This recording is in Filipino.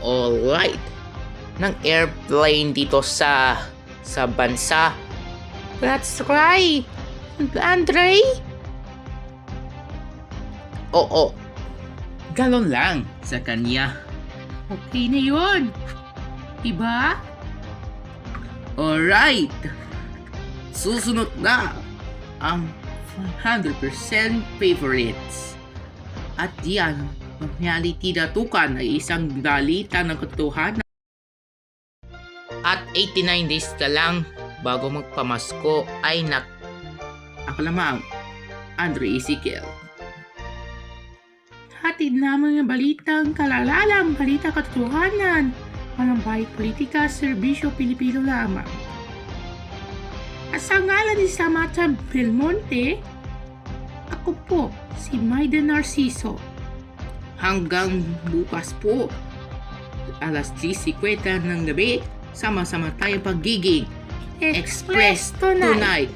Alright. Ng airplane dito sa bansa. That's right. Andre? Oo. Galon lang sa kanya. Okay na yun. Diba? Alright. Susunod na ang 100% favorites. At yan, ang reality na tukan ay isang balita ng katotohanan. At 89 days na lang bago magpamasko ay Ako lamang, Andre Ezekiel. Hatid naman ng balitang kalalalang balita katotohanan. Walang bahid politika, serbisyo Pilipino lamang. At sa ngalan ni Samantha Belmonte, ako po si Maida Narciso. Hanggang bukas po, alas 10:50 ng gabi, sama-sama tayong pagiging Express tonight. tonight.